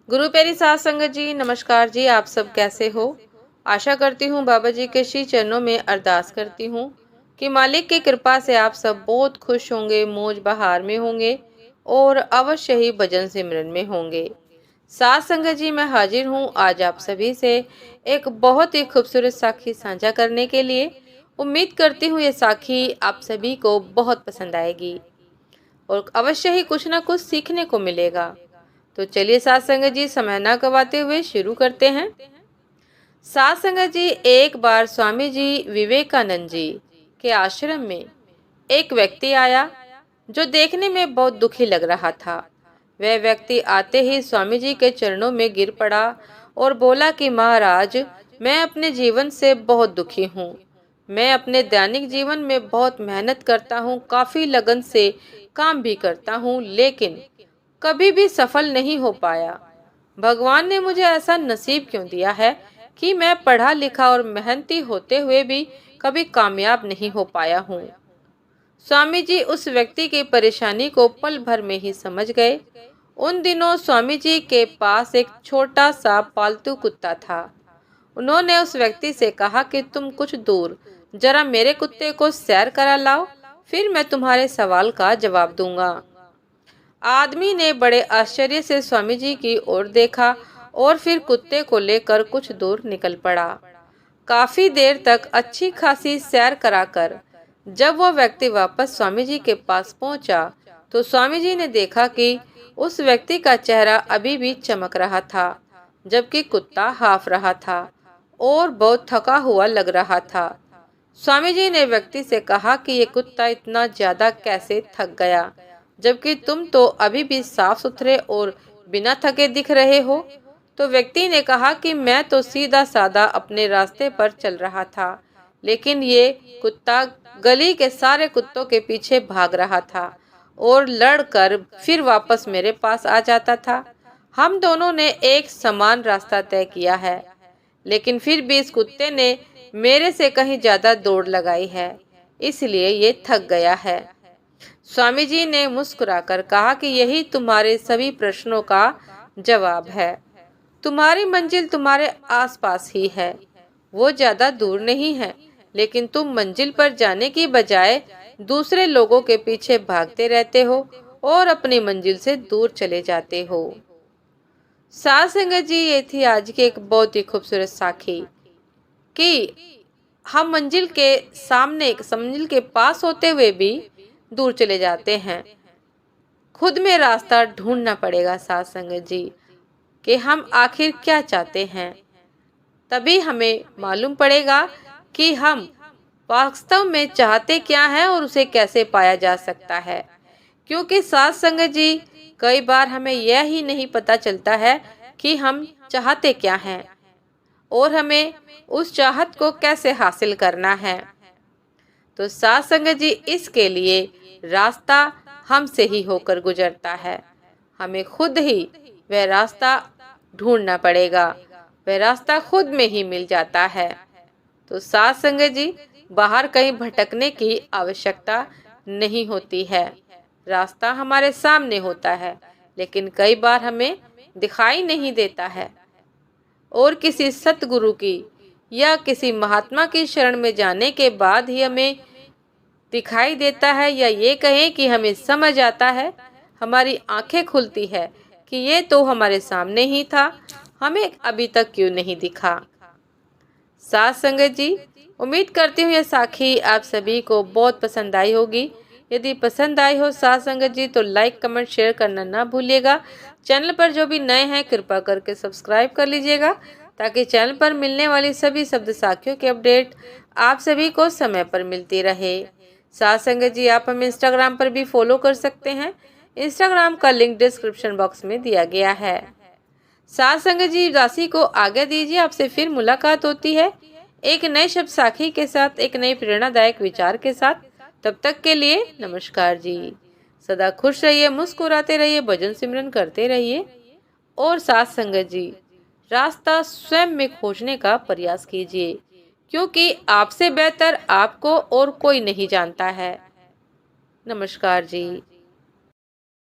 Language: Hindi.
गुरु प्यारी साध संगत जी, नमस्कार जी। आप सब कैसे हो? आशा करती हूँ बाबा जी के श्री चरणों में अरदास करती हूँ कि मालिक की कृपा से आप सब बहुत खुश होंगे, मौज बहार में होंगे और अवश्य ही भजन सिमरन में होंगे। साध संगत जी, मैं हाजिर हूँ आज आप सभी से एक बहुत ही खूबसूरत साखी साझा करने के लिए। उम्मीद करती हूँ ये साखी आप सभी को बहुत पसंद आएगी और अवश्य ही कुछ ना कुछ सीखने को मिलेगा। तो चलिए साथ संगत जी, समय ना गवाते हुए शुरू करते हैं। साथ संगत जी, एक बार स्वामी जी विवेकानंद जी के आश्रम में एक व्यक्ति आया जो देखने में बहुत दुखी लग रहा था। वह व्यक्ति आते ही स्वामी जी के चरणों में गिर पड़ा और बोला कि महाराज, मैं अपने जीवन से बहुत दुखी हूँ। मैं अपने दैनिक जीवन में बहुत मेहनत करता हूँ, काफी लगन से काम भी करता हूँ, लेकिन कभी भी सफल नहीं हो पाया। भगवान ने मुझे ऐसा नसीब क्यों दिया है कि मैं पढ़ा लिखा और मेहनती होते हुए भी कभी कामयाब नहीं हो पाया हूँ। स्वामी जी उस व्यक्ति की परेशानी को पल भर में ही समझ गए। उन दिनों स्वामी जी के पास एक छोटा सा पालतू कुत्ता था। उन्होंने उस व्यक्ति से कहा कि तुम कुछ दूर जरा मेरे कुत्ते को सैर करा लाओ, फिर मैं तुम्हारे सवाल का जवाब दूंगा। आदमी ने बड़े आश्चर्य से स्वामी जी की ओर देखा और फिर कुत्ते को लेकर कुछ दूर निकल पड़ा। काफी देर तक अच्छी खासी सैर कराकर जब वह व्यक्ति वापस स्वामी जी के पास पहुंचा, तो स्वामी जी ने देखा कि उस व्यक्ति का चेहरा अभी भी चमक रहा था, जबकि कुत्ता हाफ रहा था और बहुत थका हुआ लग रहा था। स्वामी जी ने व्यक्ति से कहा कि ये कुत्ता इतना ज्यादा कैसे थक गया, जबकि तुम तो अभी भी साफ सुथरे और बिना थके दिख रहे हो। तो व्यक्ति ने कहा कि मैं तो सीधा साधा अपने रास्ते पर चल रहा था, लेकिन ये कुत्ता गली के सारे कुत्तों के पीछे भाग रहा था और लड़कर फिर वापस मेरे पास आ जाता था। हम दोनों ने एक समान रास्ता तय किया है, लेकिन फिर भी इस कुत्ते ने मेरे से कहीं ज्यादा दौड़ लगाई है, इसलिए ये थक गया है। स्वामी जी ने मुस्कुराकर कहा कि यही तुम्हारे सभी प्रश्नों का जवाब है। तुम्हारी मंजिल तुम्हारे आसपास ही है, वो ज्यादा दूर नहीं है, लेकिन तुम मंजिल पर जाने की बजाय दूसरे लोगों के पीछे भागते रहते हो और अपनी मंजिल से दूर चले जाते हो। साध संगत जी, ये थी आज की एक बहुत ही खूबसूरत साखी कि हम मंजिल के सामने, मंजिल के पास होते हुए भी दूर चले जाते हैं। खुद में रास्ता ढूंढना पड़ेगा साध संगत जी कि हम आखिर क्या चाहते हैं। तभी हमें मालूम पड़ेगा कि हम वास्तव में चाहते क्या हैं और उसे कैसे पाया जा सकता है। क्योंकि साध संगत जी, कई बार हमें यह ही नहीं पता चलता है कि हम चाहते क्या हैं और हमें उस चाहत को कैसे हासिल करना है। तो साध संगत जी, इसके लिए रास्ता हमसे ही होकर गुजरता है। हमें खुद ही वह रास्ता ढूंढना पड़ेगा, वह रास्ता खुद में ही मिल जाता है। तो साध संगत जी, बाहर कहीं भटकने की आवश्यकता नहीं होती है। रास्ता हमारे सामने होता है, लेकिन कई बार हमें दिखाई नहीं देता है और किसी सतगुरु की या किसी महात्मा की शरण में जाने के बाद ही हमें दिखाई देता है, या ये कहें कि हमें समझ आता है, हमारी आंखें खुलती है कि ये तो हमारे सामने ही था, हमें अभी तक क्यों नहीं दिखा। साध संगत जी, उम्मीद करती हूँ यह साखी आप सभी को बहुत पसंद आई होगी। यदि पसंद आई हो साध संगत जी, तो लाइक कमेंट शेयर करना ना भूलिएगा। चैनल पर जो भी नए हैं कृपा करके सब्सक्राइब कर लीजिएगा, ताकि चैनल पर मिलने वाली सभी शब्द साखियों की अपडेट आप सभी को समय पर मिलती रहे। साध संगत जी, आप हमें इंस्टाग्राम पर भी फॉलो कर सकते हैं। इंस्टाग्राम का लिंक डिस्क्रिप्शन बॉक्स में दिया गया है। साध संगत जी, राशि को आगे दीजिए। आपसे फिर मुलाकात होती है एक नए शब्द साखी के साथ, एक नई प्रेरणादायक विचार के साथ। तब तक के लिए नमस्कार जी। सदा खुश रहिए, मुस्कुराते रहिए, भजन सिमरन करते रहिए और साध संगत जी, रास्ता स्वयं में खोजने का प्रयास कीजिए, क्योंकि आपसे बेहतर आपको और कोई नहीं जानता है। नमस्कार जी।